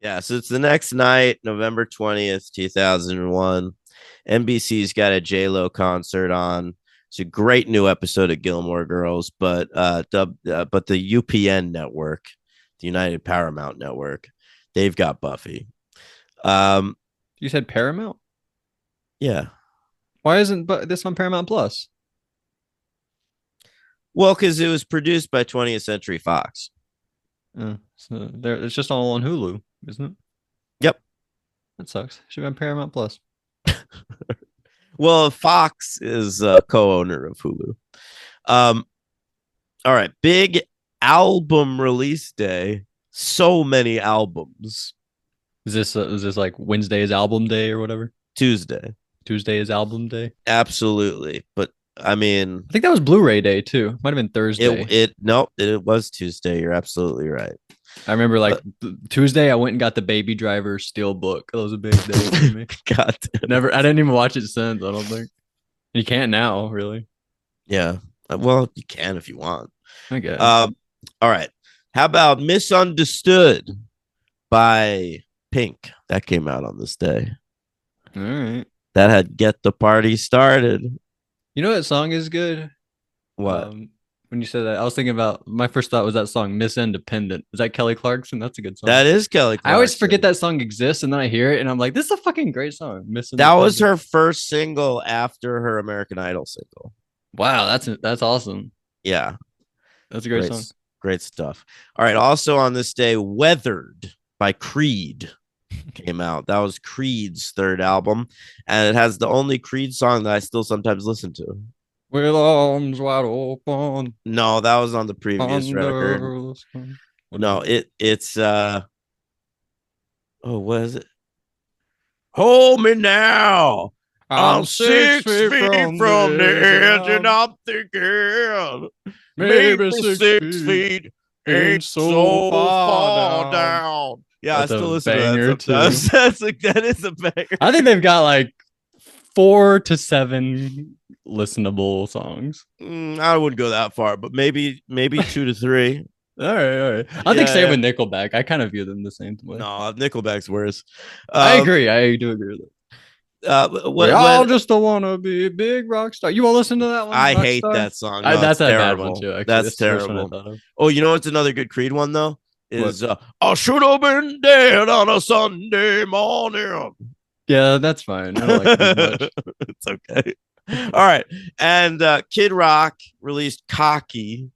Yeah, so it's the next night, November 20th, 2001. NBC's got a J-Lo concert on. It's a great new episode of Gilmore Girls, but the UPN network, the United Paramount Network, they've got Buffy. Um, You said Paramount? yeah. Why isn't this on Paramount Plus? Well, because it was produced by 20th Century Fox. So there, it's just all on Hulu, isn't it? Yep. That sucks. Should be on Paramount Plus. Well, Fox is a co-owner of Hulu. Um, all right, big album release day. So many albums. Is this like Wednesday is album day or whatever? Tuesday. Tuesday is album day. Absolutely. But I mean, I think that was Blu-ray day too. Might have been Thursday. it nope, it was Tuesday. You're absolutely right. I remember like But Tuesday I went and got the Baby Driver steel book. That was a big day for me. God damn Never I it. didn't even watch it since, I don't think. You can't now, really. Yeah. Well, you can if you want. I guess. Um, all right. How about Misunderstood by Pink? That came out on this day. All right. That had Get the Party Started. You know what song is good? What? Um, when you said that, I was thinking about my first thought was that song Miss Independent. Is that Kelly Clarkson? That's a good song. That is Kelly I always forget Clarkson. that song exists, and then I hear it, and I'm like, "This is a fucking great song." Miss That was Independent. her first single after her American Idol single. Wow, that's awesome. Yeah, That's a great great, song. great stuff. All right. Also on this day, Weathered by Creed came out. That was Creed's third album, and it has the only Creed song that I still sometimes listen to. With arms wide open No, that was on the previous record. under the sun. What is No, it? it's oh, what is it? Hold me now. I'm I'm six 6 feet feet from the from the edge, and edge, and I'm I'm thinking maybe maybe 6 feet. 6 feet Ain't ain't so so far far down. down. Yeah, I That's still a listen to that banger sometimes. too. That's like that is a banger. I think they've got like 4 to 7 listenable songs. I wouldn't go that far, but maybe 2 to 3. All right. I think Yeah, same yeah. with Nickelback. I kind of view them the same way. No, Nickelback's worse. I Um, agree. I do agree with it. We when all just want to be a big rock star. You want to listen to that one, I Rock hate Star? that song. No, it's That's a bad one terrible. too. Actually, That's that's the first one I terrible. thought of. Oh, you know what's another good Creed one though? What? Is I should have been dead on a Sunday morning. Yeah, that's fine. I don't like it as much. It's okay. All right. And Kid Rock released Cocky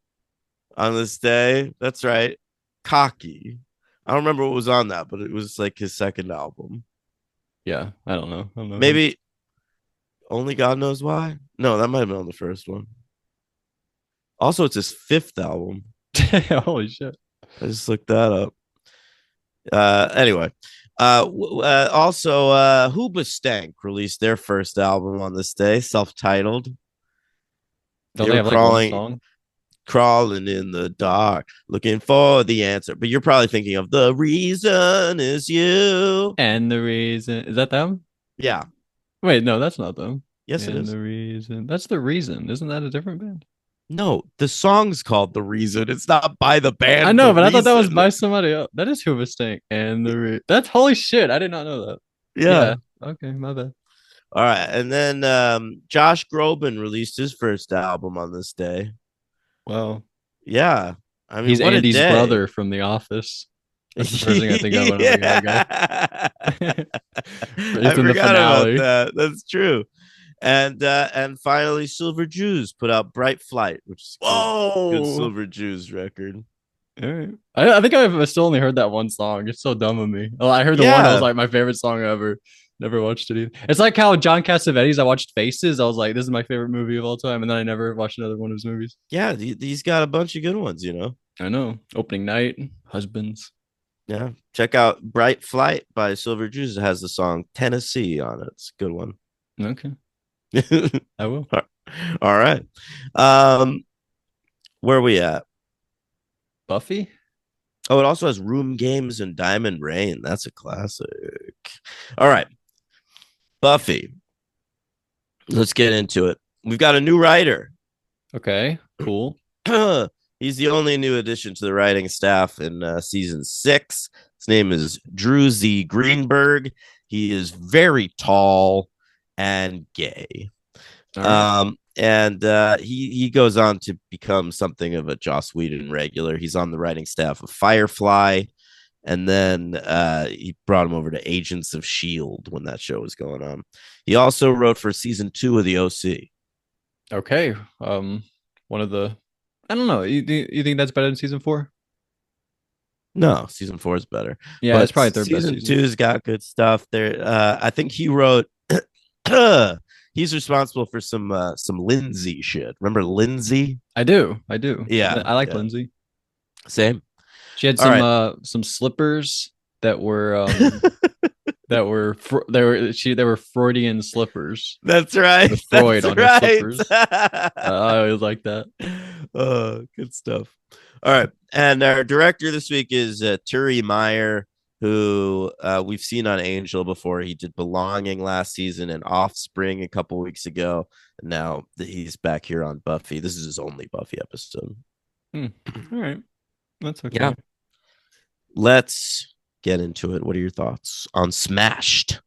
on this day. That's right. Cocky. I don't remember what was on that, but it was like his second album. Yeah, I don't know. I don't know him. Maybe Only God Knows Why. No, that might have been on the first one. Also, it's his fifth album. Holy shit. I just looked that up. Anyway, also, Hoobastank released their first album on this day, self-titled. Don't They they were have like one song? crawling in the dark, looking for the answer. But you're probably thinking of The Reason Is You. And the reason is that them? Yeah. Wait, no, that's not them. Yes, it And is. the reason that's the reason. Isn't that a different band? No, the song's called The Reason. It's not by the I band know, The but I thought that was Reason. by somebody else. That is Hooverstank. And that's holy shit. I did not know that. Yeah. Yeah. Okay, my bad. All right. And then Josh Groban released his first album on this day. Well, Yeah. I mean, he's what a Andy's day. brother from The Office. That's the first thing I think of when I'm thinking of that Yeah. guy. I It's in the forgot about finale. that. That's true. And finally, Silver Jews put out Bright Flight, which is good Whoa. Silver Jews record. All right. I think I've still only heard that one song. It's so dumb of me. Oh, I heard the one that was Yeah. like my favorite song ever. Never watched it either. It's like how John Cassavetes, I watched Faces. I was like, this is my favorite movie of all time. And then I never watched another one of his movies. Yeah. He's got a bunch of good ones, you know? I know. Opening Night, Husbands. Yeah. Check out Bright Flight by Silver Jews. It has the song Tennessee on it. It's a good one. Okay. I will. All right. Um, where are we at? Buffy? Oh, it also has Room Games and Diamond Rain. That's a classic. All right. Buffy. Let's get into it. We've got a new writer. Okay. Cool. He's the only new addition to the writing staff in season 6. His name is Drew Z. Greenberg. He is very tall and gay. All right. And he goes on to become something of a Joss Whedon regular. He's on the writing staff of Firefly, and then he brought him over to Agents of Shield when that show was going on. He also wrote for season 2 of the OC. Okay. One of the I don't know. You think that's better than season 4? No, season 4 is better, Yeah, it's but probably their best season season. two's got good stuff there. I think he wrote. He's responsible for some Lindsay shit. Remember Lindsay? I do. I do. Yeah, I like yeah, Lindsay. same. She had All right. some slippers that were they were Freudian slippers That's right. with Freud That's on her right. slippers. I always like that. Good stuff. All right. And our director this week is Turi Meyer, who we've seen on Angel before. He did Belonging last season and Offspring a couple weeks ago. And now he's back here on Buffy. This is his only Buffy episode. All right. That's okay. Yeah. Let's get into it. What are your thoughts on Smashed?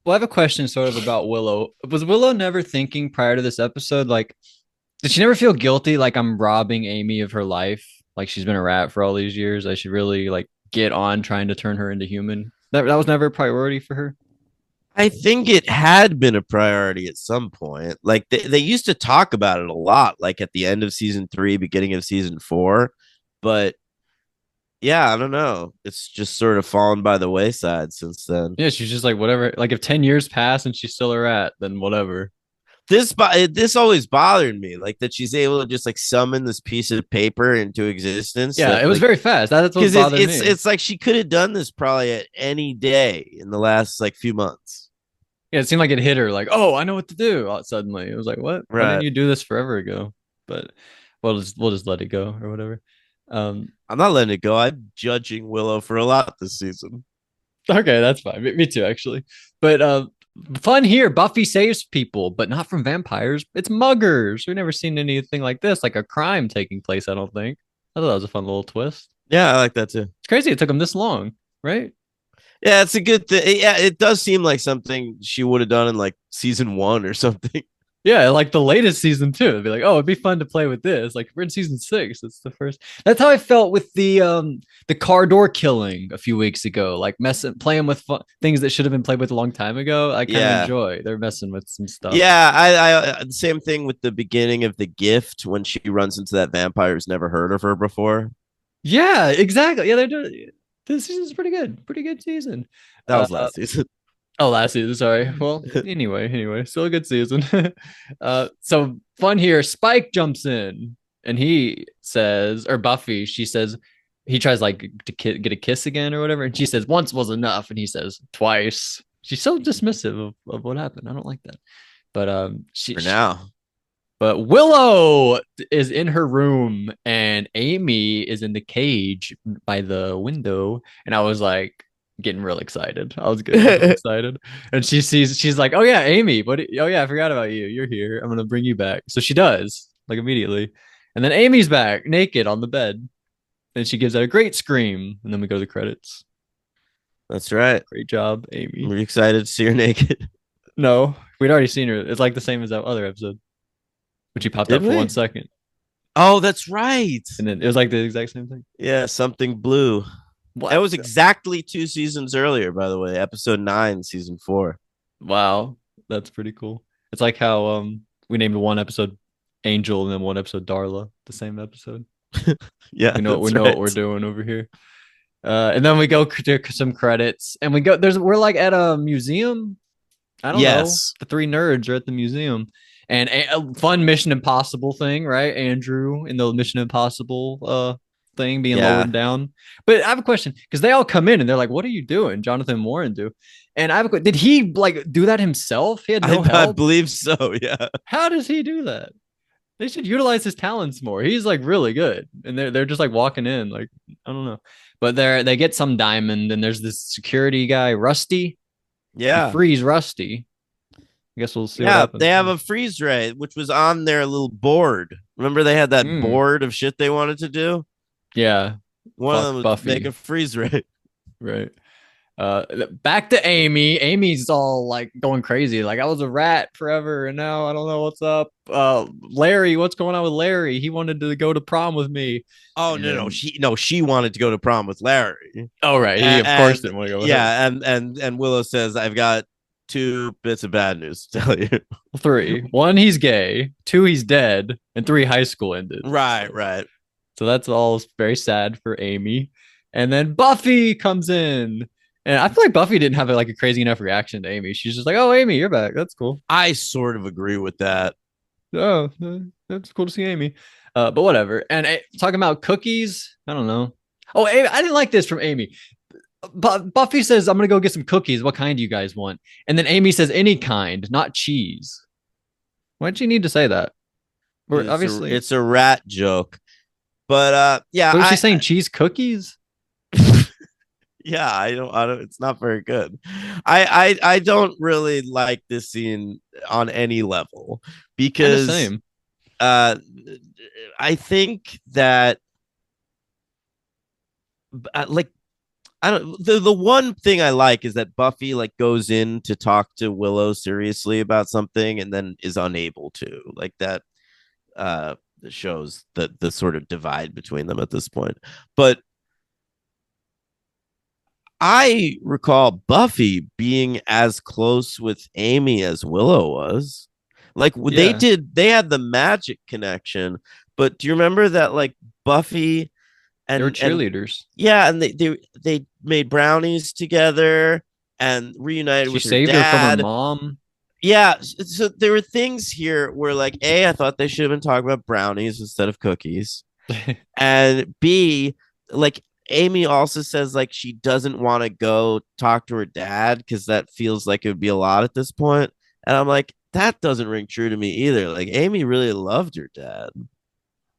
Well, I have a question sort of about Willow. Was Willow never thinking prior to this episode, like, did she never feel guilty, like I'm robbing Amy of her life? Like she's been a rat for all these years. I should really like get on trying to turn her into human. That was never a priority for her. I think it had been a priority at some point. Like they used to talk about it a lot, like at the end of season 3, beginning of season 4. But yeah, I don't know. It's just sort of fallen by the wayside since then. Yeah, she's just like whatever. Like if 10 years pass and she's still a rat, then whatever. This always bothered me, like that she's able to just like summon this piece of paper into existence. Yeah, That it was like very fast. That's what because bothered it's me. it's like she could have done this probably at any day in the last like few months. Yeah, it seemed like it hit her like, oh, I know what to do. Suddenly, it was like, what? Why didn't Right. you do this forever ago? But we'll just let it go or whatever. Um, I'm not letting it go. I'm judging Willow for a lot this season. okay, that's fine. Me too, actually. But fun here. Buffy saves people, but not from vampires. It's muggers. We've never seen anything like this, like a crime taking place. I don't think. I thought that was a fun little twist. Yeah, I like that too. It's crazy it took them this long, right? Yeah, it's a good thing. Yeah, it does seem like something she would have done in like season 1 or something. Yeah, like the latest season too. It'd be like, oh, it'd be fun to play with this. Like we're in season 6. It's the first. That's how I felt with the car door killing a few weeks ago. Like playing with things that should have been played with a long time ago. I kind of Yeah. enjoy. They're messing with some stuff. Yeah, I same thing with the beginning of The Gift when she runs into that vampire who's never heard of her before. Yeah, exactly. Yeah, they're doing. This season's pretty good. Pretty good season. That was last season. Oh, last season. Sorry. Well, anyway, still a good season. So fun here. Spike jumps in and he says, or Buffy, she says, he tries like to get a kiss again or whatever, and she says once was enough, and he says twice. She's so dismissive of what happened. I don't like that. But For now. but Willow is in her room and Amy is in the cage by the window. And I was like getting real excited. I was getting real excited. And she's like, oh yeah, Amy, oh yeah, I forgot about you. You're here. I'm gonna bring you back. So she does, like immediately. And then Amy's back naked on the bed. And she gives out a great scream. And then we go to the credits. That's right. Great job, Amy. We're excited to see her naked. No, we'd already seen her. It's like the same as that other episode. But she popped Did up for we? 1 second. Oh, that's right. And then it was like the exact same thing. Yeah, something blue. What? That was exactly 2 seasons earlier, by the way. Episode 9, season 4. Wow, that's pretty cool. It's like how we named one episode Angel and then one episode Darla, the same episode. Yeah, We know what we're doing over here. And then we go to some credits, and we're like at a museum. I don't know. The 3 nerds are at the museum, and a fun Mission Impossible thing, right? Andrew in the Mission Impossible thing being lowered down. But I have a question because they all come in and they're like, "What are you doing?" Jonathan and Warren do, and I have a question. Did he like do that himself? He had no help. I believe so. Yeah. How does he do that? They should utilize his talents more. He's like really good, and they're just like walking in, like I don't know. But they get some diamond, and there's this security guy, Rusty. Yeah. He frees Rusty. I guess we'll see. Yeah, they have a freeze ray, which was on their little board. Remember, they had that board of shit they wanted to do. Yeah, One of them was Buffy. make a freeze ray. Right. Back to Amy. Amy's all like going crazy. Like I was a rat forever, and now I don't know what's up. Larry, what's going on with Larry? He wanted to go to prom with me, Oh no, and she wanted to go to prom with Larry. oh right, he of course And didn't want to go with her. yeah, and Willow says, I've got two bits of bad news to tell you. Three. One, he's gay. Two, he's dead. And three, high school ended. Right, right. So that's all very sad for Amy. And then Buffy comes in. And I feel like Buffy didn't have like a crazy enough reaction to Amy. She's just like, "Oh, Amy, you're back. That's cool. I sort of agree with that. Oh, that's cool to see Amy." But whatever. And talking about cookies, I don't know. Oh, Amy, I didn't like this from Amy. Buffy says, "I'm gonna go get some cookies. What kind do you guys want?" And then Amy says, "Any kind, not cheese." Why'd she need to say that? We're obviously. It's a rat joke. But yeah, What was she saying? Cheese cookies? Yeah, I don't, it's not very good. I don't really like this scene on any level Kind of because same. uh I think that like I don't the one thing I like is that Buffy like goes in to talk to Willow seriously about something and then is unable to. Like that uh shows the sort of divide between them at this point. But I recall Buffy being as close with Amy as Willow was. Like Yeah, they had the magic connection, but do you remember that like Buffy they were and cheerleaders. yeah, and they made brownies together and reunited She with her saved her from her dad. mom. Yeah, so there were things here where like A, I thought they should have been talking about brownies instead of cookies. And B, like Amy also says like she doesn't want to go talk to her dad because that feels like it would be a lot at this point. And I'm like, that doesn't ring true to me either. Like Amy really loved her dad.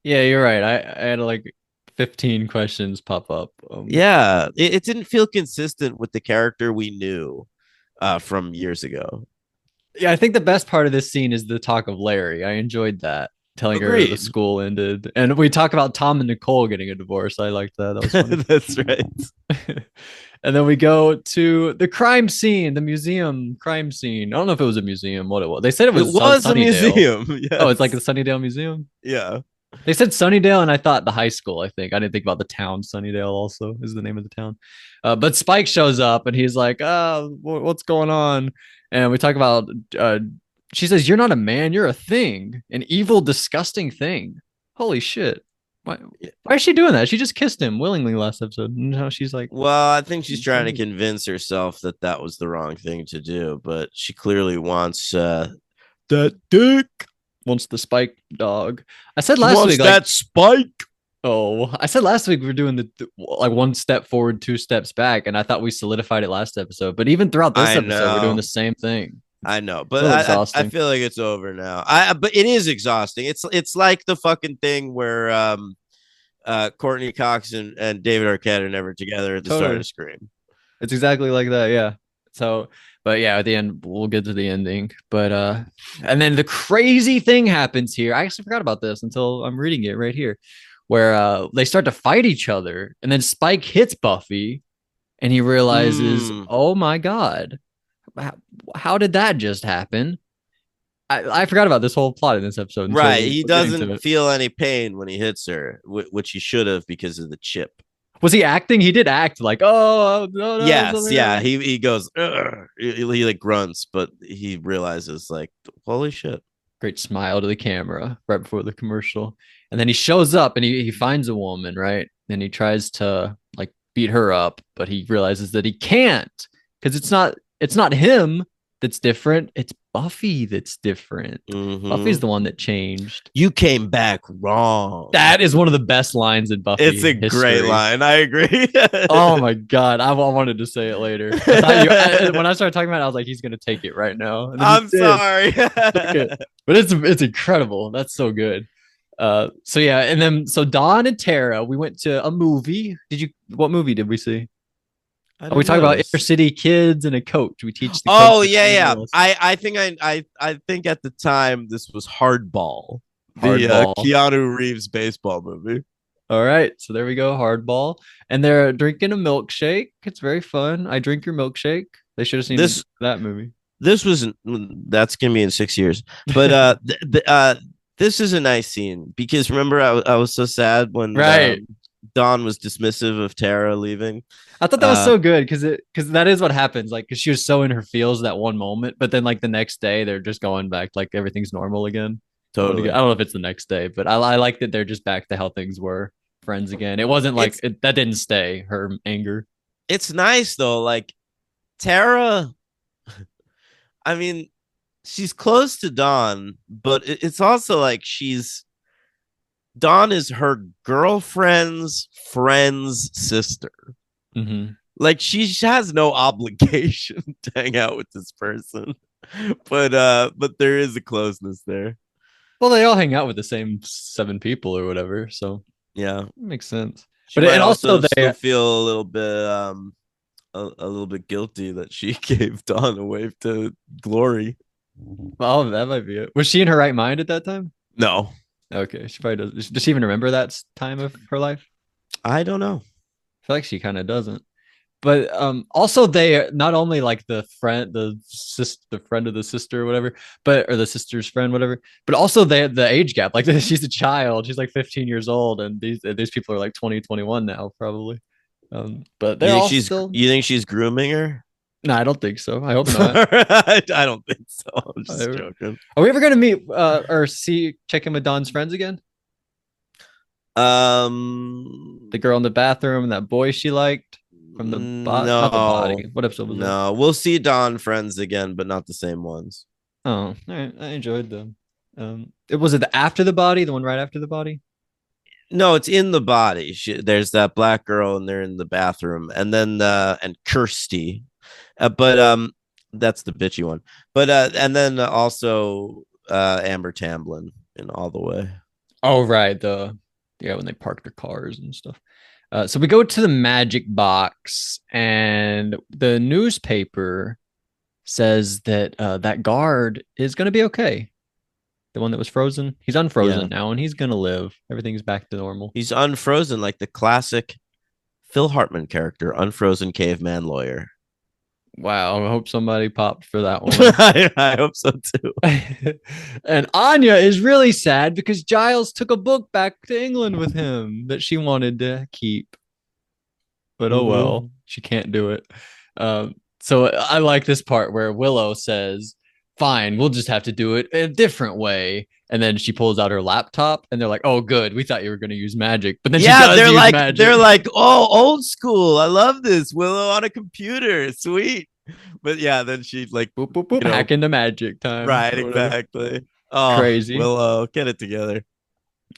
Yeah, you're right. I had like 15 questions pop up. Yeah, it didn't feel consistent with the character we knew from years ago. Yeah, I think the best part of this scene is the talk of Larry. I enjoyed that. Telling her the Agreed. school ended. And we talk about Tom and Nicole getting a divorce. I liked that. That was funny. That's right. And then we go to the crime scene, the museum crime scene. I don't know if it was a museum, what it was. They said it It was was a Sunnydale. museum. Oh, it's like Yes. the Sunnydale Museum. Yeah. They said Sunnydale, and I thought the high school. I think I didn't think about the town. Sunnydale also is the name of the town. But Spike shows up, and he's like, what's going on?" And we talk about. She says, "You're not a man. You're a thing, an evil, disgusting thing." Holy shit! Why is she doing that? She just kissed him willingly last episode. And now she's like, Well, I think she's trying to convince herself that that was the wrong thing to do, but she clearly wants that dick. wants the Spike dog. I said She last wants week, like, that spike. oh, I said last week we're doing the like one step forward, two steps back, and I thought we solidified it last episode. But even throughout this I episode, we're doing know. the same thing. I know, It's but a little I exhausting. feel like it's over now. I but it is exhausting. It's like the fucking thing where Courtney Cox and David Arquette are never together at the start Totally. of Scream. It's exactly like that. Yeah. So, but yeah, at the end, we'll get to the ending. But, and then the crazy thing happens here. I actually forgot about this until I'm reading it right here, where, they start to fight each other. And then Spike hits Buffy and he realizes, Mm, oh my God, how did that just happen? I forgot about this whole plot in this episode until right. He we're getting to doesn't it. feel any pain when he hits her, which he should have because of the chip. Was he acting? He did act like, oh, no, no, Yes, yeah. something. He goes, "Ugh." He like grunts, but he realizes like, holy shit. Great smile to the camera right before the commercial. And then he shows up and he finds a woman, right? And he tries to like beat her up, but he realizes that he can't because it's not him that's different. It's Buffy that's different. Buffy's Mm-hmm. the one that changed. You came back wrong. That is one of the best lines in It's a Buffy great history. line. I agree. Oh my god, I wanted to say it later. When I started talking about it, I was like, he's gonna take it right now, and then he I'm did. sorry. Took it. But it's incredible. That's so good. So yeah, and then so Dawn and Tara, we went to a movie. What movie did we see? I Oh, we didn't talk about notice. inner city kids and a coach. We teach the coach Oh the yeah, yeah. rules. I think I think at the time this was Hardball, the Hardball. Keanu Reeves baseball movie. All right, so there we go, hardball, and they're drinking a milkshake. It's very fun. I drink your milkshake. They should have seen This that movie. this was that's gonna be in 6 years, but this is a nice scene because remember I was so sad when Right. Dawn was dismissive of Tara leaving. I thought that was Uh, so good because that is what happens. Like, because she was so in her feels that one moment, but then like the next day they're just going back like everything's normal again. I totally. don't know if it's the next day, but I like that they're just back to how things were, friends again. It wasn't like It's that didn't stay her anger. it's nice though. Like Tara, I mean, she's close to Dawn, but it's also like Dawn is her girlfriend's friend's sister. Mm-hmm. Like she has no obligation to hang out with this person, but there is a closeness there. Well, they all hang out with the same 7 people or whatever, so Yeah, it makes sense. she But might and also also they, still feel a little bit a little bit guilty that she gave Dawn away to Glory. oh, that might be it. Was she in her right mind at that time? No, Okay, she probably does. Does she even remember that time of her life? I don't know. I feel like she kind of doesn't. But also they not only like the friend of the sister or whatever, but or the sister's friend, whatever, but also the age gap. Like she's a child, she's like 15 years old, and these people are like 20, 21 now, probably. But they're all still. You think she's grooming her? No, I don't think so. I hope not. I don't think so. I'm just Are joking. we ever gonna meet or see check in with Don's friends again? The girl in the bathroom and that boy she liked from the not the No, body. What episode was that? no. We'll see Dawn friends again, but not the same ones. Oh, all right. I enjoyed them. It was it after the body, the one right after the body. No, it's in the body. There's that black girl, and they're in the bathroom, and then and Kirsty, but that's the bitchy one. But and then also Amber Tamblyn in All the Way. Oh, right. Yeah, when they parked their cars and stuff. So we go to the magic box, and the newspaper says that that guard is going to be okay. The one that was frozen, he's unfrozen Yeah, now, and he's going to live. Everything's back to normal. he's unfrozen like the classic Phil Hartman character, unfrozen caveman lawyer. Wow, I hope somebody popped for that one. I hope so too. And Anya is really sad because Giles took a book back to England with him that she wanted to keep. But oh Mm-hmm. well, she can't do it. So I like this part where Willow says, "Fine, we'll just have to do it a different way." And then she pulls out her laptop, and they're like, "Oh, good. We thought you were going to use magic." But then she Yeah, does use they're magic. like, oh, old school. I love this. Willow on a computer, sweet. But yeah, then she like, Boop boop boop. you know, Hack into magic time right, or whatever. exactly. Oh, Crazy. Willow, get it together.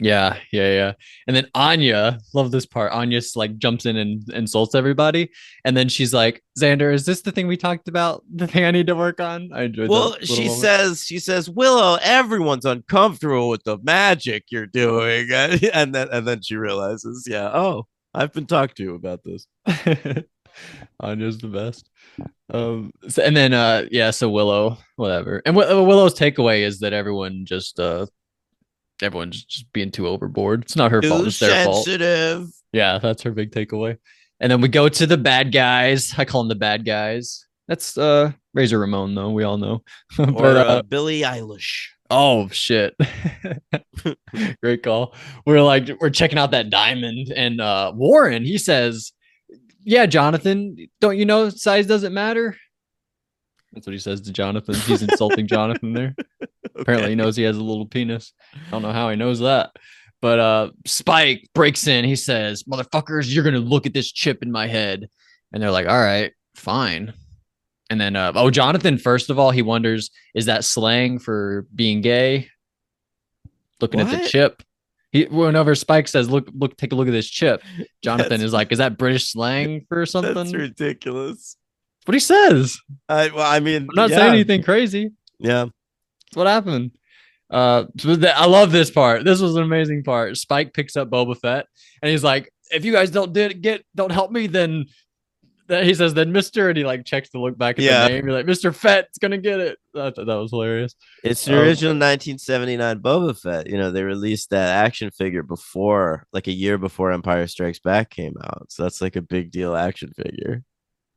Yeah. And then Anya, love this part. Anya like jumps in and insults everybody, and then she's like, "Xander, is this the thing we talked about? The thing I need to work on?" I enjoyed that Well, little moment. she says, Willow, everyone's uncomfortable with the magic you're doing, and then she realizes, yeah, oh, I've been talked to about this. Anya's the best. And then yeah, so Willow, whatever. And Willow's takeaway is that everyone's just being too overboard. It's not her fault, Too it's their fault. sensitive. Yeah, that's her big takeaway. And then we go to the bad guys. I call them the bad guys. That's Razor Ramon though, we all know. Or But Billie Eilish. oh shit. Great call. We're checking out that diamond, and Warren, he says, "Yeah, Jonathan, don't you know size doesn't matter?" That's what he says to Jonathan. He's insulting Jonathan there. Apparently he knows he has a little penis. I don't know how he knows that. But Spike breaks in. He says, "Motherfuckers, you're gonna look at this chip in my head." And they're like, "All right, fine." And then Jonathan, first of all, he wonders, is that slang for being gay? Looking at the What? chip. Whenever Spike says, look, take a look at this chip, Jonathan That's is like, is that British slang for that's something? ridiculous. What he says. Well, I mean, I'm not saying yeah, anything crazy. yeah. That's what happened. I love this part. This was an amazing part. Spike picks up Boba Fett and he's like, if you guys don't help me, then he says, then Mr. And he like checks to look back at the Yeah. name. You're like, Mr. Fett's gonna get it. I thought that was hilarious. It's the Um, original 1979 Boba Fett. They released that action figure before, like a year before Empire Strikes Back came out. So that's like a big deal action figure.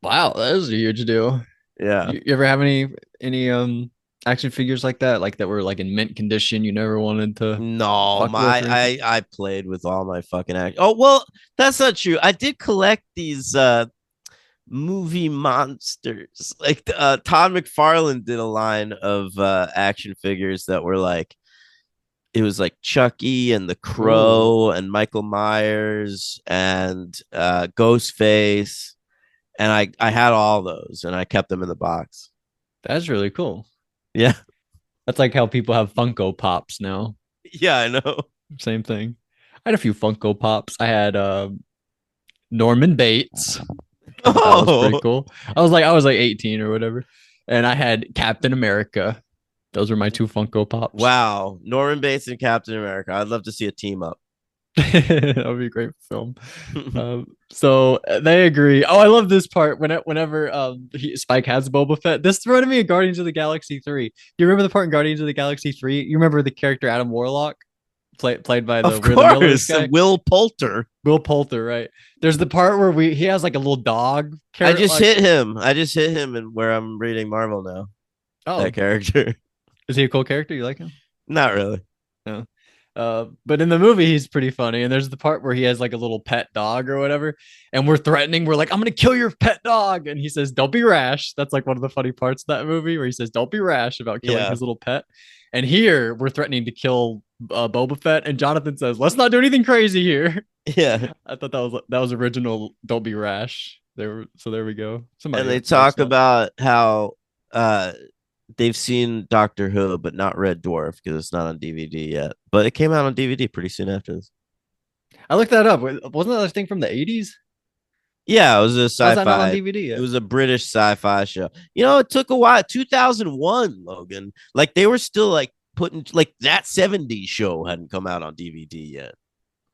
wow, that is a huge deal. Yeah. You ever have any action figures like that were like in mint condition you never wanted to No, fuck with my or anything? I played with all my fucking action. Oh well, that's not true. I did collect these movie monsters. Like Todd McFarlane did a line of action figures that were like it was like Chucky and the Oh, Crow and Michael Myers and Ghostface, and I had all those and I kept them in the box. that's really cool. Yeah, That's like how people have Funko Pops now. yeah, I know. Same thing. I had a few Funko Pops. I had Norman Bates. I thought that was pretty Oh, cool. I was like 18 or whatever. And I had Captain America. Those were my two Funko Pops. wow, Norman Bates and Captain America. I'd love to see a team up. That would be a great film. So they agree. Oh, I love this part whenever Spike has Boba Fett. This reminded me of Guardians of the Galaxy 3. Do you remember the part in Guardians of the Galaxy 3? You remember the character Adam Warlock, played by the Of We're the Millers course, guy? Will Poulter. Will Poulter, right? There's the part where he has like a little dog I carrot just like hit him. I just hit him, and where I'm reading Marvel now. That oh, character. is he a cool character? You like him? Not really. No. But in the movie, he's pretty funny. And there's the part where he has like a little pet dog or whatever, and we're threatening. We're like, "I'm gonna kill your pet dog," and he says, "Don't be rash." That's like one of the funny parts of that movie where he says, "Don't be rash" about killing Yeah. his little pet. And here we're threatening to kill Boba Fett, and Jonathan says, "Let's not do anything crazy here." Yeah. I thought that was original. Don't be rash. There we go. And Somebody they works talk that. about how uh they've seen Doctor Who, but not Red Dwarf because it's not on DVD yet. But it came out on DVD pretty soon after this. I looked that up. Wasn't that a thing from the 80s? Yeah, it was a How's that not on sci-fi. DVD It yet? was a British sci-fi show. It took a while. 2001, Logan. Like they were still like putting like that 70s show hadn't come out on DVD yet.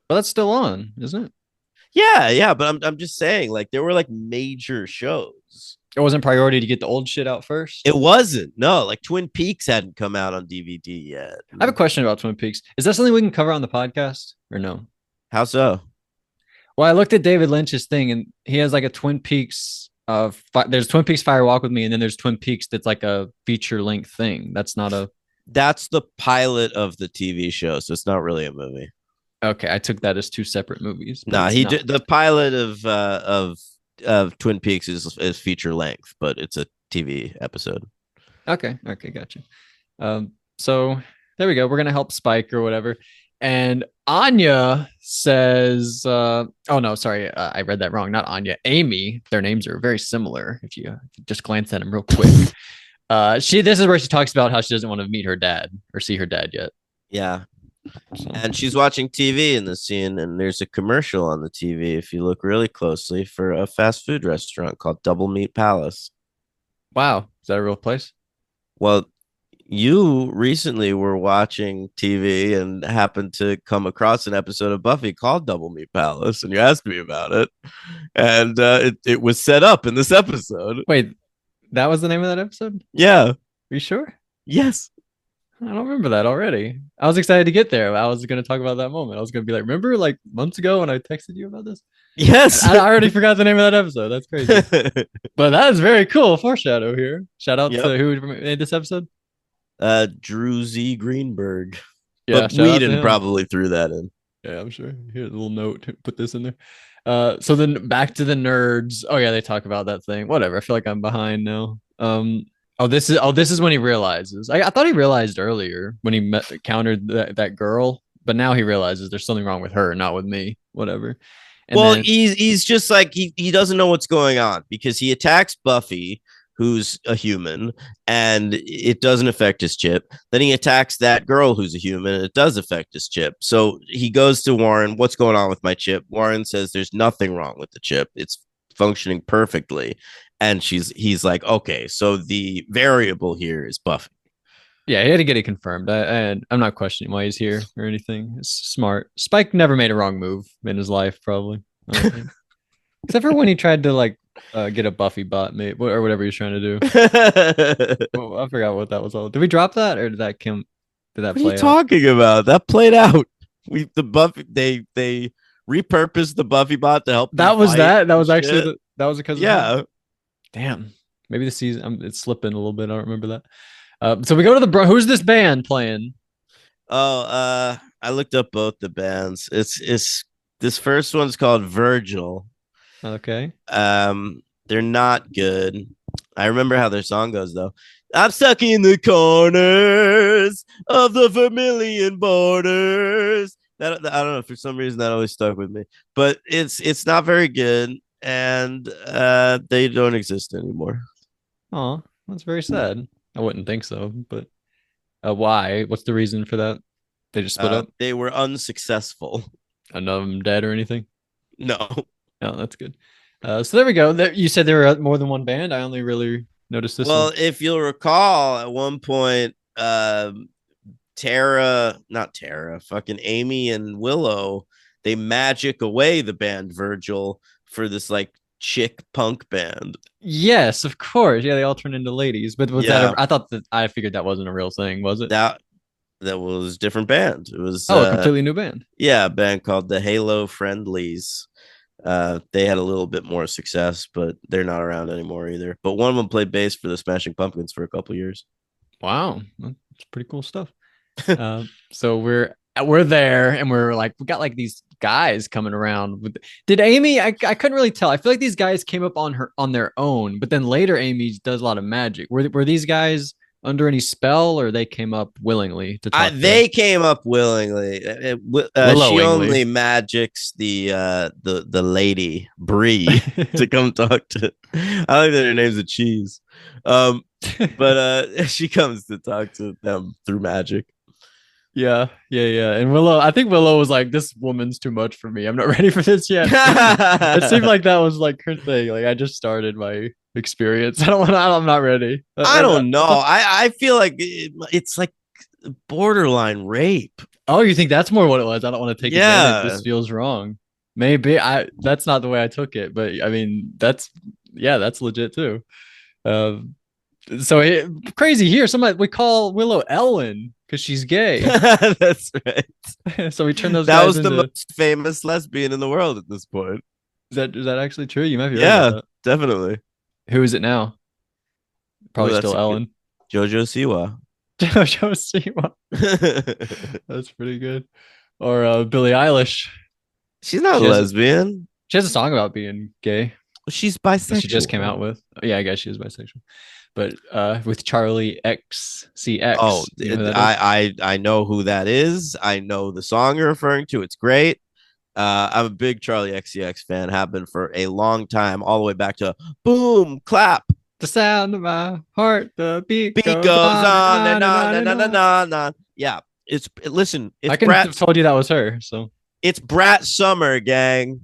Well, that's still on, isn't it? Yeah, yeah, but I'm just saying like there were like major shows. It wasn't priority to get the old shit out first. It wasn't. No, like Twin Peaks hadn't come out on DVD yet. I have a question about Twin Peaks. Is that something we can cover on the podcast or no? How so? Well, I looked at David Lynch's thing, and he has like a Twin Peaks. There's Twin Peaks Fire Walk with Me, and then there's Twin Peaks that's like a feature length thing. That's not a That's the pilot of the TV show, so it's not really a movie. okay. I took that as two separate movies, but Nah, it's he not. did the pilot of Twin Peaks is feature length, but it's a TV episode. Okay, okay, gotcha. So there we go. We're gonna help Spike or whatever. And Anya says, "Oh no, sorry, I read that wrong. Not Anya, Amy. Their names are very similar. If you just glance at them real quick, this is where she talks about how she doesn't want to meet her dad or see her dad yet. Yeah, So, and she's watching TV in the scene, and there's a commercial on the TV. If you look really closely, for a fast food restaurant called Double Meat Palace. wow, is that a real place? Well, you recently were watching TV and happened to come across an episode of Buffy called Double Meat Palace, and you asked me about it, and it was set up in this episode. Wait, that was the name of that episode? Are Yeah. you sure? Yes. I don't remember that already. I was excited to get there. I was going to talk about that moment. I was going to be like, remember like months ago when I texted you about this? Yes. I already forgot the name of that episode. That's crazy. But that is very cool. Foreshadow here. Shout out Yep. to who made this episode. Drew Z. Greenberg. Yeah, But shout out to Whedon him. probably threw that in. Yeah, I'm sure. Here's a little note. Put this in there. So then back to the nerds. Oh yeah, they talk about that thing. Whatever. I feel like I'm behind now. This is when he realizes. I thought he realized earlier when he encountered that girl, but now he realizes there's something wrong with her, not with me. Whatever. And Well, then he's just like he doesn't know what's going on because he attacks Buffy, who's a human, and it doesn't affect his chip. Then he attacks that girl who's a human, and it does affect his chip. So he goes to Warren, "What's going on with my chip?" Warren says, "There's nothing wrong with the chip. It's functioning perfectly." And he's like, "Okay, so the variable here is Buffy." yeah, he had to get it confirmed. And I'm not questioning why he's here or anything. It's smart. Spike never made a wrong move in his life, probably. I don't think. Except for when he tried to like Get a Buffy bot, mate, or whatever he's trying to do. What Well, I forgot what that was all. Did we drop that, or did that are you play out? talking about? That played out. We the Buffy they repurposed the Buffy bot to help them That was fight that. That and was actually shit. that was because of him. Yeah. Damn. Maybe the season it's slipping a little bit. I don't remember that. So we go to the bro. Who's this band playing? Oh, I looked up both the bands. It's this first one's called Virgil. Okay. They're not good. I remember how their song goes though. I'm stuck in the corners of the vermilion borders. That I don't know, for some reason that always stuck with me. But it's not very good, and they don't exist anymore. Oh, that's very sad. I wouldn't think so, but why? What's the reason for that? They just split up? They were unsuccessful. None of them dead or anything? No. No, that's good. So there we go. You said there were more than one band. I only really noticed this one. Well, if you'll recall, at one point, not Tara, fucking Amy and Willow, they magic away the band Virgil for this like chick punk band. Yes, of course. Yeah, they all turn into ladies. But was that? Yeah, I thought that I figured that wasn't a real thing. Was it? that that was a different band. It was Oh, a completely new band. yeah, a band called the Halo Friendlies. They had a little bit more success, but they're not around anymore either. But one of them played bass for the Smashing Pumpkins for a couple years. Wow, that's pretty cool stuff. So we're there, and we're like, we got like these guys coming around. Did Amy? I couldn't really tell. I feel like these guys came up on their own, but then later Amy does a lot of magic. Were these guys under any spell, or they came up willingly to talk to They came up willingly. She willowingly? only magics the lady Bree to come talk to. I like that her name's a cheese. But she comes to talk to them through magic. Yeah. And Willow, I think Willow was like, "This woman's too much for me. I'm not ready for this yet." It seemed like that was like her thing. Like I just started my experience. I don't want. I'm not ready. I don't know. I feel like it's like borderline rape. Oh, you think that's more what it was? I don't want to take advantage. Yeah. This feels wrong. Maybe I. That's not the way I took it, but I mean, that's legit too. Um, crazy here. Somebody we call Willow Ellen because she's gay. That's right. So we turn those That guys was the into. most famous lesbian in the world at this point. Is that actually true? You might be right about Yeah, that. definitely. Who is it now? Ooh, Probably that's still a good Ellen. Jojo Siwa. Jojo Siwa. That's pretty good. Or Billie Eilish. She's not a She has a, lesbian. she has a song about being gay She's that she just came bisexual. out with. Yeah, I guess she is bisexual. But with Charlie Oh, XCX. You know who that is? I know who that is. I know the song you're referring to. It's great. I'm a big Charlie XCX fan. Have been for a long time, all the way back to Boom Clap. The sound of my heart, the beat Beat goes goes on and on on and and on on and and on and on. on and on. Yeah, listen. I couldn't have told you that was her. So It's Brat Summer, gang.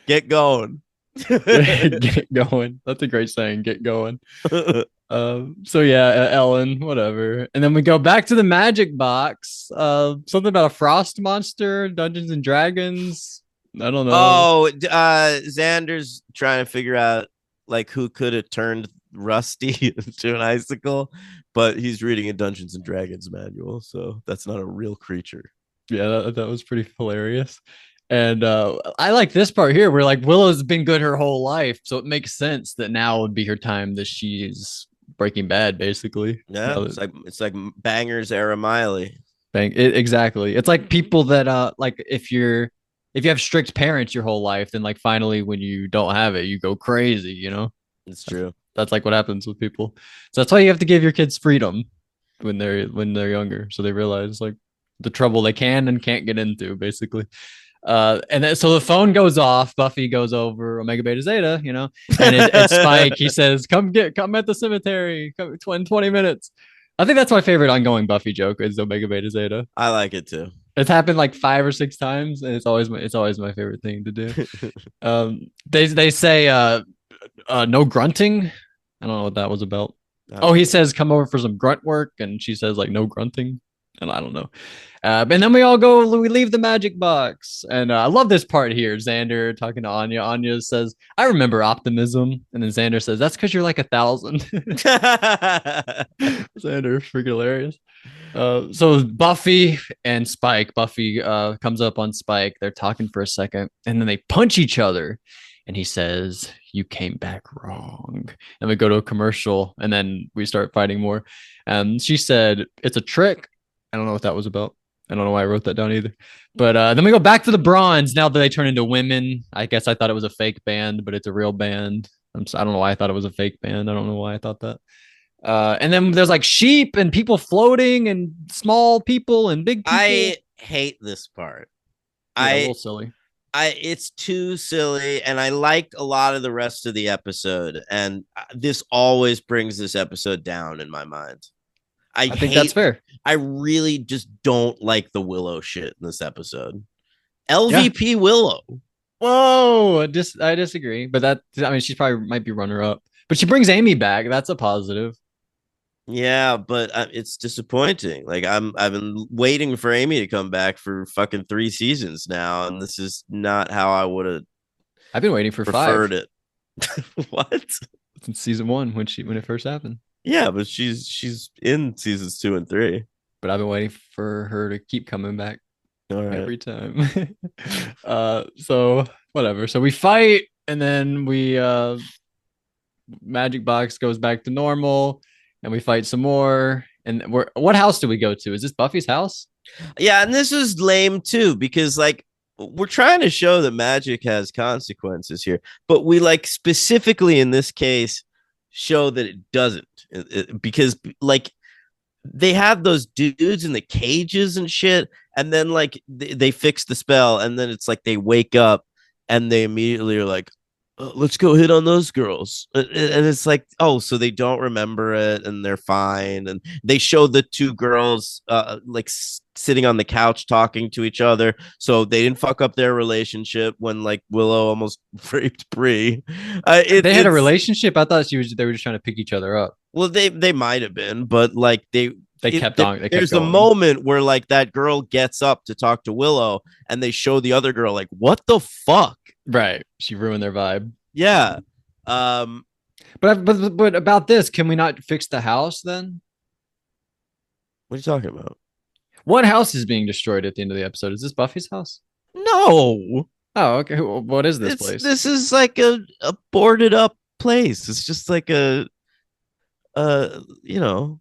Get going. get going. That's a great saying. Get going. So yeah, Ellen, whatever. And then we go back to the magic box. Something about a frost monster, Dungeons and Dragons. I don't know. Oh, Xander's trying to figure out like who could have turned Rusty into an icicle, but he's reading a Dungeons and Dragons manual, so that's not a real creature. Yeah, that was pretty hilarious. And I like this part here where like Willow's been good her whole life, so it makes sense that now would be her time that she's Breaking Bad, basically. Yeah, it's like Bangers era Miley. Exactly. It's like people that like if you have strict parents your whole life, then like finally when you don't have it, you go crazy, you know? It's true. That's like what happens with people. So that's why you have to give your kids freedom when they're younger, so they realize like the trouble they can and can't get into, basically. And then so the phone goes off. Buffy goes over Omega Beta Zeta, you know, and it's Spike. He says, come at the cemetery. Come 20 minutes. I think that's my favorite ongoing Buffy joke is Omega Beta Zeta. I like it too. It's happened like 5 or 6 times, and it's always my favorite thing to do. They say no grunting. I don't know what that was about. Oh, he says come over for some grunt work, and she says like no grunting. And I don't know. And then we all go, we leave the magic box. And I love this part here. Xander talking to Anya. Anya says, I remember optimism. And then Xander says, that's because you're like 1,000. Xander, freaking hilarious. So Buffy and Spike, Buffy comes up on Spike. They're talking for a second, and then they punch each other. And he says, "You came back wrong." And we go to a commercial, and then we start fighting more. She said, "It's a trick." I don't know what that was about. I don't know why I wrote that down either. But then we go back to the bronze. Now that they turn into women, I guess I thought it was a fake band, but it's a real band. I don't know why I thought it was a fake band. I don't know why I thought that. And then there's like sheep and people floating and small people and big people. I hate this part. Yeah, a little silly. It's too silly, and I like a lot of the rest of the episode, and this always brings this episode down in my mind. I think that's fair. I really just don't like the Willow shit in this episode. LVP Willow. Whoa, I disagree, but I mean, she probably might be runner up, but she brings Amy back. That's a positive. Yeah, but it's disappointing. Like I've been waiting for Amy to come back for fucking 3 seasons now, and this is not how I would have. I've been waiting for preferred 5. It. What? Since season 1 when it first happened. Yeah, but she's in seasons 2 and 3. But I've been waiting for her to keep coming back every time. So whatever. So we fight, and then we magic box goes back to normal. And we fight some more. And what house do we go to? Is this Buffy's house? Yeah, and this is lame too, because like we're trying to show that magic has consequences here, but we like specifically in this case show that it doesn't. Because like they have those dudes in the cages and shit, and then like they fix the spell, and then it's like they wake up and they immediately are like, let's go hit on those girls, and it's like, oh, so they don't remember it and they're fine. And they show the 2 girls like sitting on the couch talking to each other, so they didn't fuck up their relationship when like Willow almost raped Bree. They had a relationship. I thought they were just trying to pick each other up. Well, they might have been, but like they kept on. There's a moment where like that girl gets up to talk to Willow, and they show the other girl like, what the fuck? Right. She ruined their vibe. Yeah. But about this, can we not fix the house then? What are you talking about? What house is being destroyed at the end of the episode? Is this Buffy's house? No. Oh, okay. Well, what is this place? This is like a boarded up place. It's just like a you know.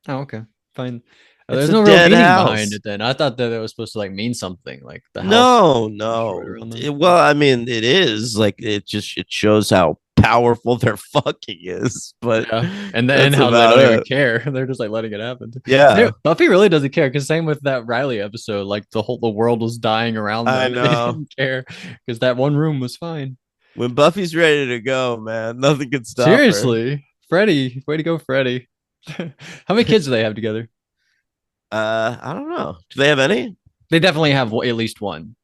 Oh, okay. Fine. There's no real meaning behind it then. I thought that it was supposed to like mean something, like the house. No. Well, I mean, it is like it shows how powerful their fucking is, but and then how they don't even care. They're just like letting it happen. Yeah, Buffy really doesn't care, because same with that Riley episode. Like the world was dying around them. I know. They didn't care because that one room was fine. When Buffy's ready to go, man, nothing can stop Seriously, her. Freddy, way to go, Freddy. How many kids do they have together? I don't know. Do they have any? They definitely have at least one,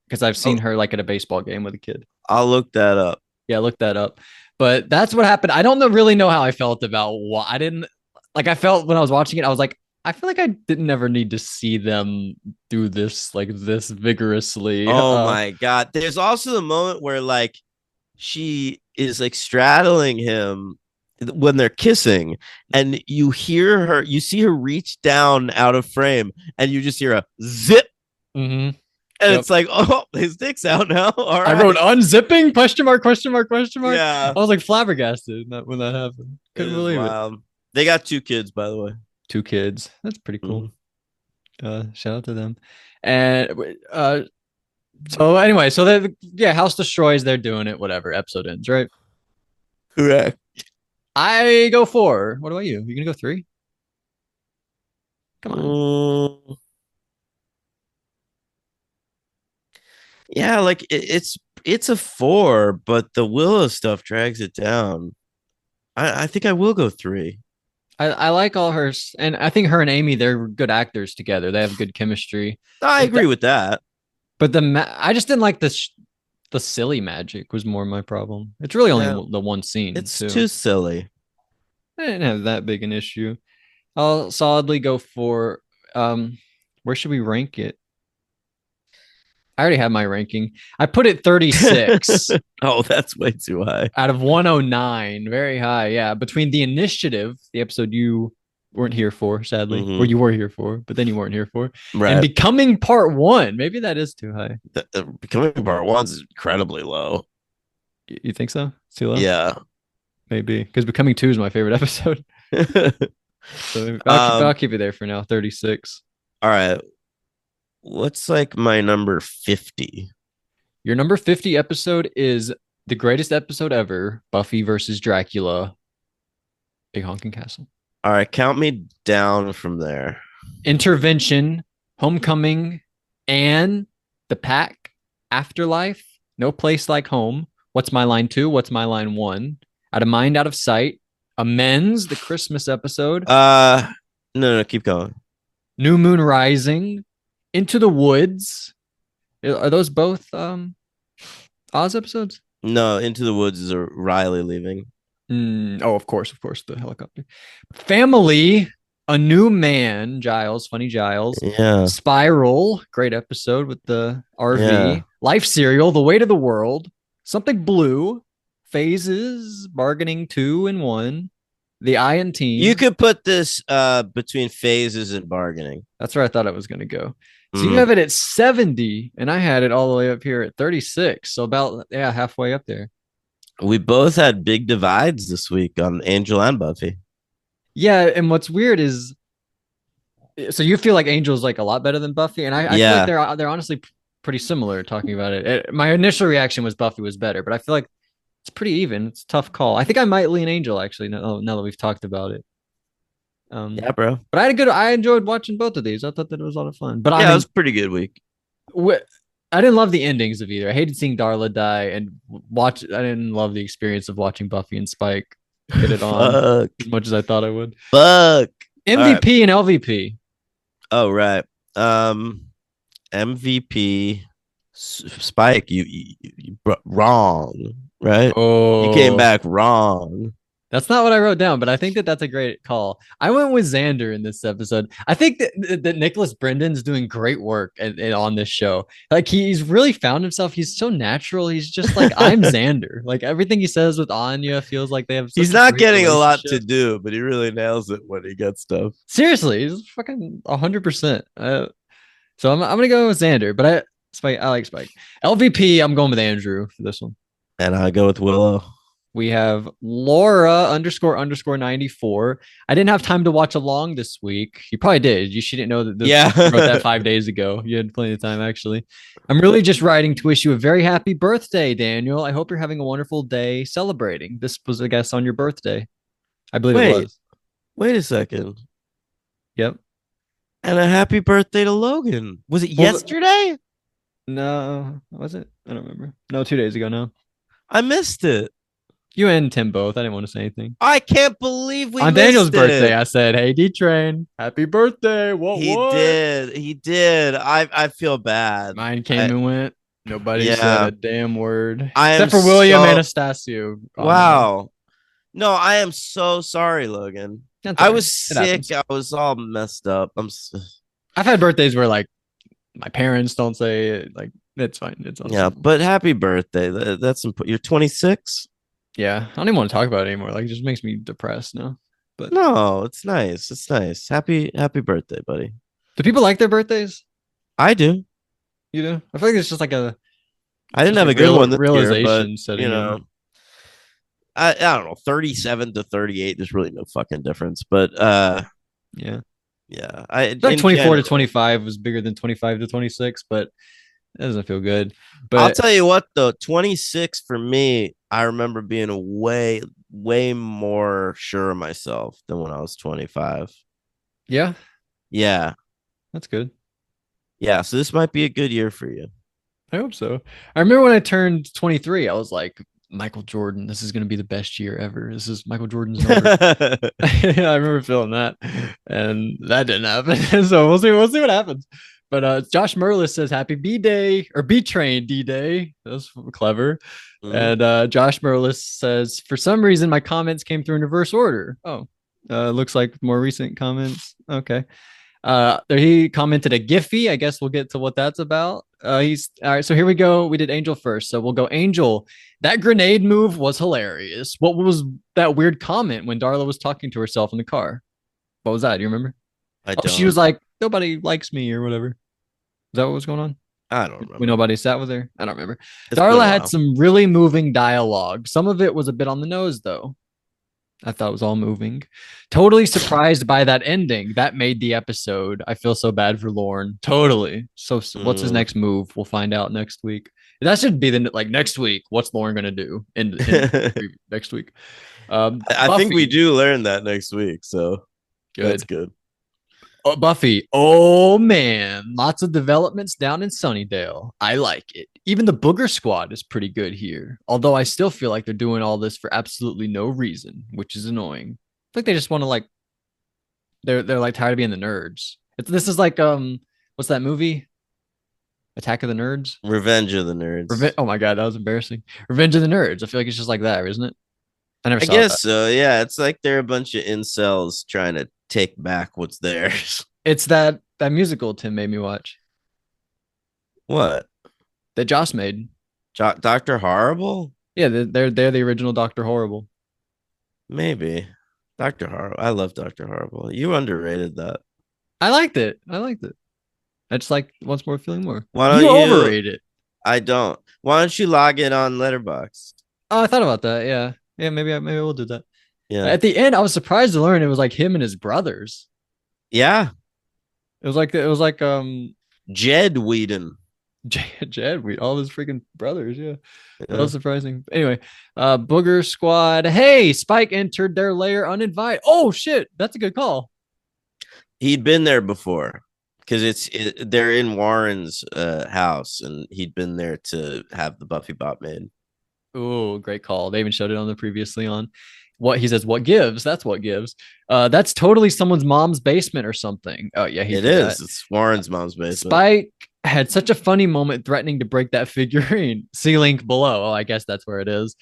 because I've seen her like at a baseball game with a kid. I'll look that up. Yeah, look that up. But that's what happened. I don't really know how I felt about what I didn't like. I felt when I was watching it, I was like, I feel like I didn't ever need to see them do this like this vigorously. Oh my God. There's also the moment where like she is like straddling him when they're kissing, and you see her reach down out of frame, and you just hear a zip. Mm-hmm. And it's like, oh, his dick's out now. All right. I wrote unzipping ? Yeah. I was like flabbergasted when that happened. Couldn't believe it. They got 2 kids, by the way. 2 kids. That's pretty cool. Shout out to them. And so anyway, so house destroys. They're doing it. Whatever. Episode ends, right? Correct. I go 4. What about you? You gonna go 3? Come on. Yeah, like it's a 4, but the Willow stuff drags it down. I think I will go 3. I like all her, and I think her and Amy, they're good actors together. They have good chemistry. I agree with that. But I just didn't like the silly magic was more my problem. It's really only the one scene. It's too silly. I didn't have that big an issue. I'll solidly go for where should we rank it? I already have my ranking. I put it 36 Oh, that's way too high. out of 109. Very high. Yeah. Between the initiative, the episode you weren't here for, sadly, or Mm-hmm. you were here for, but then you weren't here for, and Right. becoming part one. Maybe that is too high. Becoming part one's incredibly low. You think so? It's too low? Yeah. Maybe. Because becoming two is my favorite episode. So I'll keep it there for now. 36. All right. What's like my number 50? Your number 50 episode is the greatest episode ever, Buffy versus Dracula, Big Honking Castle. All right, count me down from there. Intervention, Homecoming, and The Pack, Afterlife, No Place Like Home, What's My Line 2, What's My Line 1, Out of Mind, Out of Sight, Amends, the Christmas episode. No, keep going. New Moon Rising, Into the Woods. Are those both Oz episodes? No, Into the Woods is a Riley leaving. Oh, of course, the helicopter. Family, A New Man, Giles, funny Giles. Yeah. Spiral, great episode with the RV. Yeah. Life Serial, The Weight of the World. Something Blue, Phases, Bargaining 2 and 1. The I and Team. You could put this between phases and bargaining. That's where I thought it was going to go. So you have it at 70, and I had it all the way up here at 36. So about, halfway up there. We both had big divides this week on Angel and Buffy. Yeah, and what's weird is, so you feel like Angel's like a lot better than Buffy, and I feel like they're honestly pretty similar. Talking about it, my initial reaction was Buffy was better, but I feel like it's pretty even. It's a tough call. I think I might lean Angel actually. Now that we've talked about it. Yeah, bro. But I enjoyed watching both of these. I thought that it was a lot of fun. But yeah, it was a pretty good week. I didn't love the endings of either. I hated seeing Darla die and I didn't love the experience of watching Buffy and Spike get it on as much as I thought I would. Fuck. MVP and LVP. Oh, right. MVP Spike, you wrong, right? Oh, you came back wrong. That's not what I wrote down, but I think that that's a great call. I went with Xander in this episode. I think that Nicholas Brendan's doing great work on this show. Like he's really found himself. He's so natural. He's just like, I'm Xander. Like everything he says with Anya feels like they have. He's not getting a lot to do, but he really nails it when he gets stuff. Seriously, he's fucking 100%. So I'm gonna go with Xander, but I like Spike. LVP, I'm going with Andrew for this one. And I go with Willow. We have Laura _ 94. I didn't have time to watch along this week. You probably did. She didn't know that you wrote that 5 days ago. You had plenty of time, actually. I'm really just writing to wish you a very happy birthday, Daniel. I hope you're having a wonderful day celebrating. This was, I guess, on your birthday. I believe it was. Wait a second. Yep. And a happy birthday to Logan. Was it yesterday? No. Was it? I don't remember. No, 2 days ago now. I missed it. You and Tim both. I didn't want to say anything. I can't believe we on Daniel's birthday. I said, "Hey, D Train, happy birthday!" He did. I feel bad. Mine came and went. Nobody said a damn word except for William Anastasio. Wow. No, I am so sorry, Logan. I was sick. I was all messed up. I've had birthdays where like my parents don't say it. Like it's fine. It's awesome. Yeah, but happy birthday. That's important. You're 26. Yeah, I don't even want to talk about it anymore. Like, it just makes me depressed now. But no, it's nice. It's nice. Happy birthday, buddy. Do people like their birthdays? I do. You do? I feel like it's just like a. I didn't have a good one this realization. Year, but, you know, I don't know. 37 to 38. There's really no fucking difference. But yeah. I like 24 to 25 was bigger than 25 to 26, but that doesn't feel good. But I'll tell you what, though, 26 for me, I remember being way more sure of myself than when I was 25. Yeah. Yeah. That's good. Yeah. So this might be a good year for you. I hope so. I remember when I turned 23, I was like, Michael Jordan, this is going to be the best year ever. This is Michael Jordan's number. I remember feeling that, and that didn't happen. So we'll see what happens. But Josh Merlis says happy B-Day or B-Train D-Day. That's clever. And Josh Merlis says, for some reason, my comments came through in reverse order. Oh, Looks like more recent comments. Okay. There he commented a Giphy. I guess we'll get to what that's about. He's all right. So here we go. We did Angel first. So we'll go Angel. That grenade move was hilarious. What was that weird comment when Darla was talking to herself in the car? What was that? Do you remember? I Oh, she don't. was like, nobody likes me or whatever. Is that what was going on? I don't When remember. nobody sat with her? I don't remember. It's been a Darla had while. some really moving dialogue. Some of it was a bit on the nose, though. I thought it was all moving. Totally surprised by that ending. That made the episode. I feel so bad for Lorne. Totally. So what's his Mm. next move? We'll find out next week. That should be the like next week. What's Lorne gonna do in next week? I think we Buffy. do learn that next week, so that's Good. good. Oh, Buffy. Oh man, lots of developments down in Sunnydale. I like it. Even the Booger Squad is pretty good here. Although I still feel like they're doing all this for absolutely no reason, which is annoying. I think they just want to like they're like tired of being the nerds. This is like what's that movie? Attack of the Nerds. Revenge of the Nerds. Oh my god, that was embarrassing. Revenge of the Nerds. I feel like it's just like that, isn't it? I never I saw that. guess so. Yeah, it's like they're a bunch of incels trying to take back what's theirs. It's that musical Tim made me watch What? that Joss made. Doctor Horrible? Yeah, they're the original Doctor Horrible. Maybe. Doctor Horrible. I love Doctor Horrible. You underrated that. I liked it. I liked it. I just like once more feeling more. Why You don't you? overrate it. I don't. Why don't you log it on Letterbox? Oh, I thought about that. Yeah, yeah. Maybe we'll do that. Yeah. At the end, I was surprised to learn it was like him and his brothers. Yeah. It was like Jed Whedon. Jed, we all his freaking brothers. Yeah, that Yeah. was surprising. Anyway, Booger Squad. Hey, Spike entered their lair uninvited. Oh shit, that's a good call. He'd been there before because they're in Warren's house, and he'd been there to have the Buffy bot made. Oh, great call. They even showed it on the previously on. What he says, what gives? That's what gives. That's totally someone's mom's basement or something. Oh yeah, he It threw that. is. It's Warren's mom's basement. Spike had such a funny moment threatening to break that figurine. See link below. Oh, I guess that's where it is.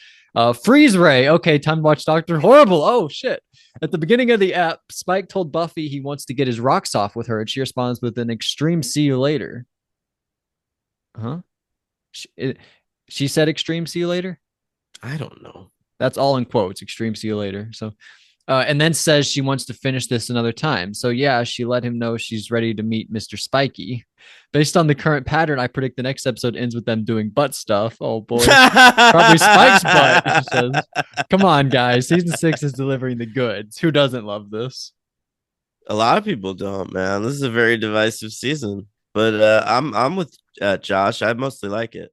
Freeze Ray. Okay, time to watch Doctor Horrible. Oh shit. At the beginning of the app, Spike told Buffy he wants to get his rocks off with her, and she responds with an extreme see you later. Huh? She, she said extreme see you later? I don't know. That's all in quotes. Extreme see you later. So and then says she wants to finish this another time. So yeah, she let him know she's ready to meet Mr. Spiky. Based on the current pattern, I predict the next episode ends with them doing butt stuff. Oh boy, probably Spike's butt. She says, "Come on, guys, season 6 is delivering the goods. Who doesn't love this?" A lot of people don't, man. This is a very divisive season, but I'm with Josh. I mostly like it.